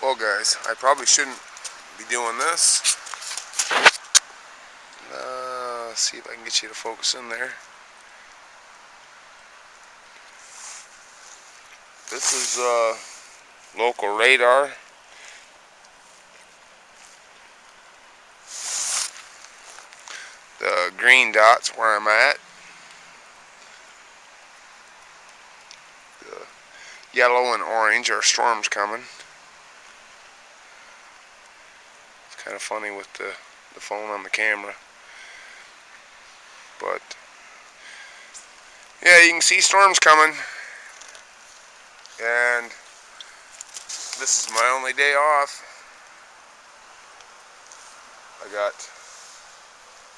Well guys, I probably shouldn't be doing this. See if I can get you to focus in there. This is local radar. The green dot's where I'm at. The yellow and orange are storms coming. It's kind of funny with the phone on the camera. But yeah, you can see storms coming. And this is my only day off. I got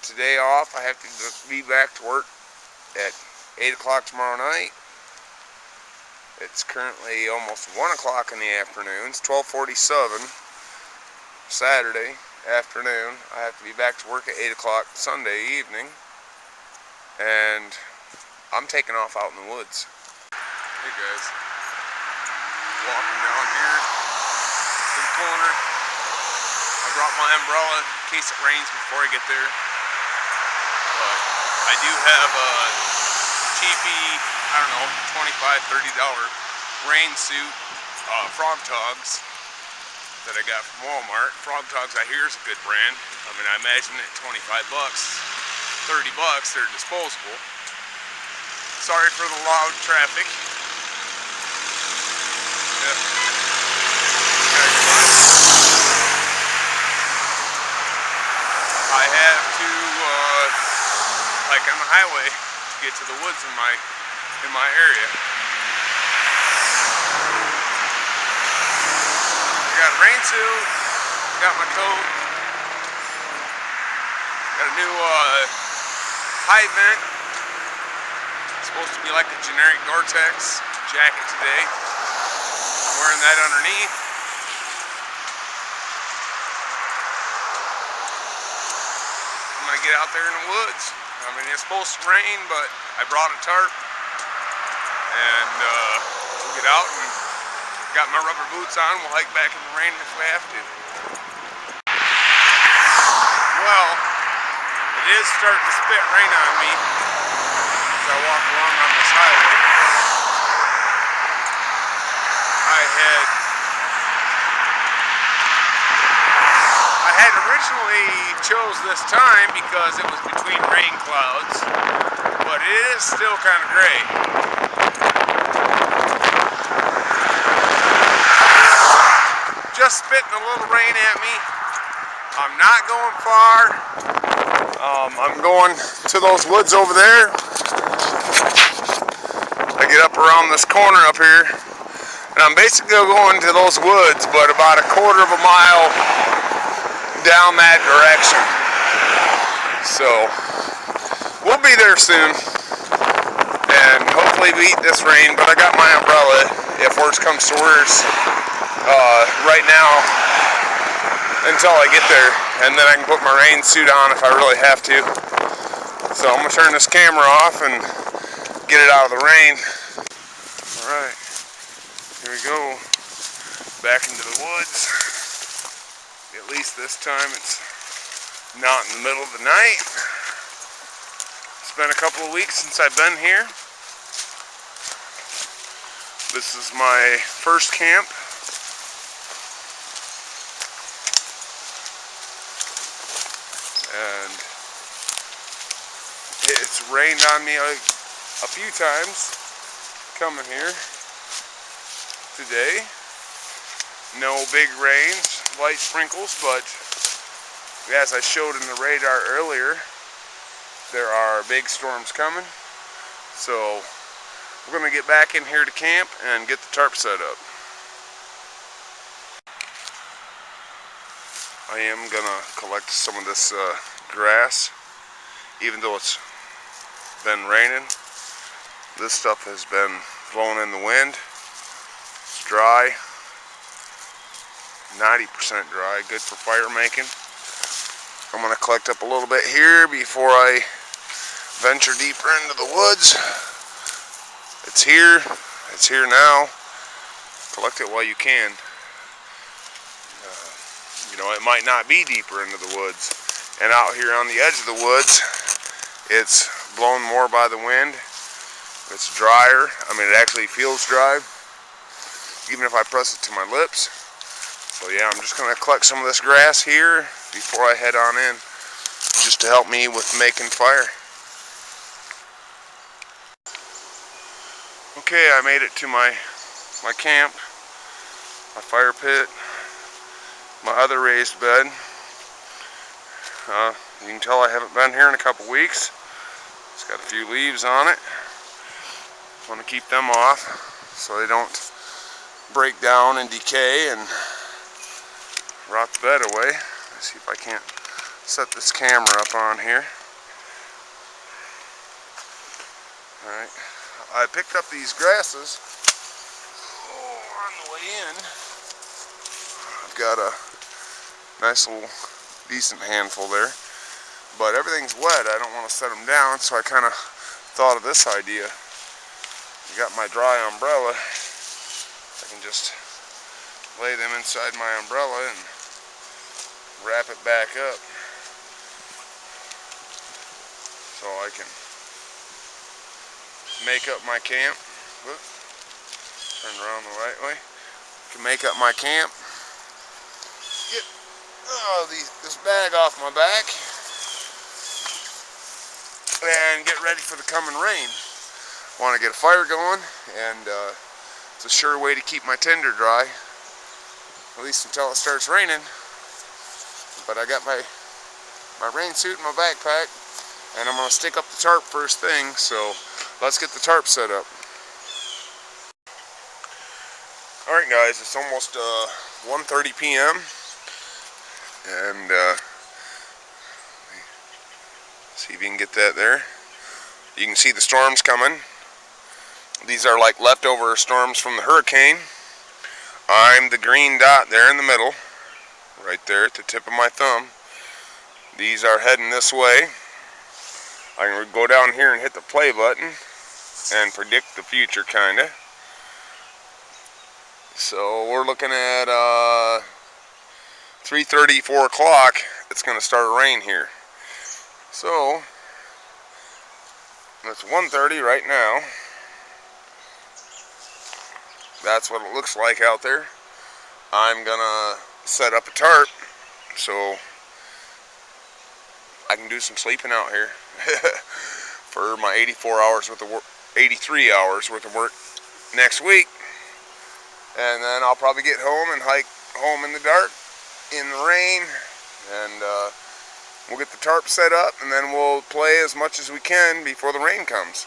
today off. I have to be back to work at 8 o'clock tomorrow night. It's currently almost 1 o'clock in the afternoon. It's 12:47 Saturday afternoon. I have to be back to work at 8 o'clock Sunday evening. And I'm taking off out in the woods. Hey guys, walking down here to the corner. I brought my umbrella in case it rains before I get there. But I do have a cheapy, I don't know, $25, $30 rain suit, Frog Togs that I got from Walmart. Frog Togs I hear is a good brand. I mean, I imagine at $25, $30, they're disposable. Sorry for the loud traffic. Yep. I have to, like on the highway, to get to the woods in my area. I got a rain suit, got my coat, got a new high vent. It's supposed to be like a generic Gore-Tex jacket today. I'm wearing that underneath. I'm gonna get out there in the woods. I mean, it's supposed to rain, but I brought a tarp, and we'll get out and got my rubber boots on. We'll hike back in the rain if we have to. Well, it is starting to spit rain on me as I walk along on this highway. I had originally chose this time because it was between rain clouds, but it is still kind of gray. Just spitting a little rain at me. I'm not going far. I'm going to those woods over there. I get up around this corner up here, and I'm basically going to those woods, but about a quarter of a mile down that direction. So we'll be there soon, and hopefully beat this rain. But I got my umbrella if worse comes to worse right now until I get there, and then I can put my rain suit on if I really have to. So I'm gonna turn this camera off and get it out of the rain. Alright, here we go, back into the woods. At least this time it's not in the middle of the night. It's been a couple of weeks since I've been here. This is my first camp. And it's rained on me a few times coming here today. No big rains, light sprinkles, but as I showed in the radar earlier, there are big storms coming. So we're going to get back in here to camp and get the tarp set up. I am going to collect some of this grass, even though it's been raining. This stuff has been blowing in the wind. It's dry, 90% dry, good for fire making. I'm going to collect up a little bit here before I venture deeper into the woods. It's here now. Collect it while you can. You know, it might not be deeper into the woods. And out here on the edge of the woods, it's blown more by the wind. It's drier. I mean, it actually feels dry, even if I press it to my lips. So yeah, I'm just gonna collect some of this grass here before I head on in, just to help me with making fire. Okay, I made it to my camp, my fire pit, my other raised bed. You can tell I haven't been here in a couple weeks. It's got a few leaves on it. Want to keep them off so they don't break down and decay and rot the bed away. Let's see if I can't set this camera up on here. Alright, I picked up these grasses on the way in. I've got a nice little decent handful there, but everything's wet. I don't want to set them down, so I kind of thought of this idea. I got my dry umbrella. I can just lay them inside my umbrella and wrap it back up so I can make up my camp. Whoop. Turn around the right way. Can make up my camp. Get this bag off my back and get ready for the coming rain. Want to get a fire going, and it's a sure way to keep my tinder dry, at least until it starts raining. But I got my rain suit in my backpack, and I'm going to stick up the tarp first thing, so let's get the tarp set up. Alright guys, it's almost 1:30 p.m. and see if you can get that there. You can see the storms coming. These are like leftover storms from the hurricane. I'm the green dot there in the middle, right there at the tip of my thumb. These are heading this way. I can go down here and hit the play button and predict the future, kinda. So we're looking at 3:30, 4 o'clock. It's going to start rain here. So it's 1:30 right now. That's what it looks like out there. I'm gonna set up a tarp so I can do some sleeping out here for my 84 hours worth of work, 83 hours worth of work next week. And then I'll probably get home and hike home in the dark, in the rain, and we'll get the tarp set up, and then we'll play as much as we can before the rain comes.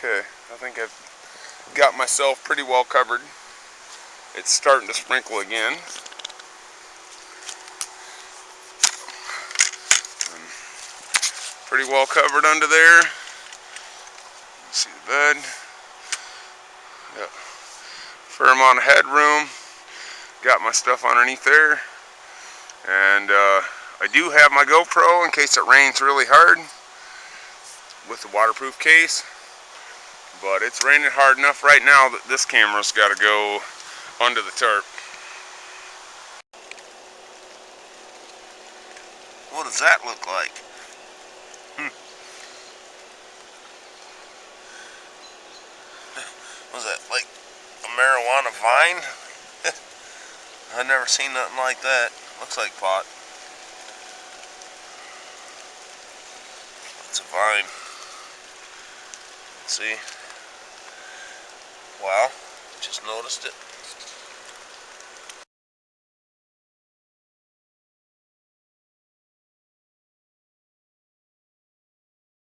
Okay, I think I've got myself pretty well covered. It's starting to sprinkle again. I'm pretty well covered under there. See the bed. Got fair amount of headroom. Got my stuff underneath there. And I do have my GoPro in case it rains really hard with the waterproof case. But it's raining hard enough right now that this camera's got to go under the tarp. What does that look like? Was that like a marijuana vine? I've never seen nothing like that. Looks like pot. It's a vine. Let's see. Wow, just noticed it.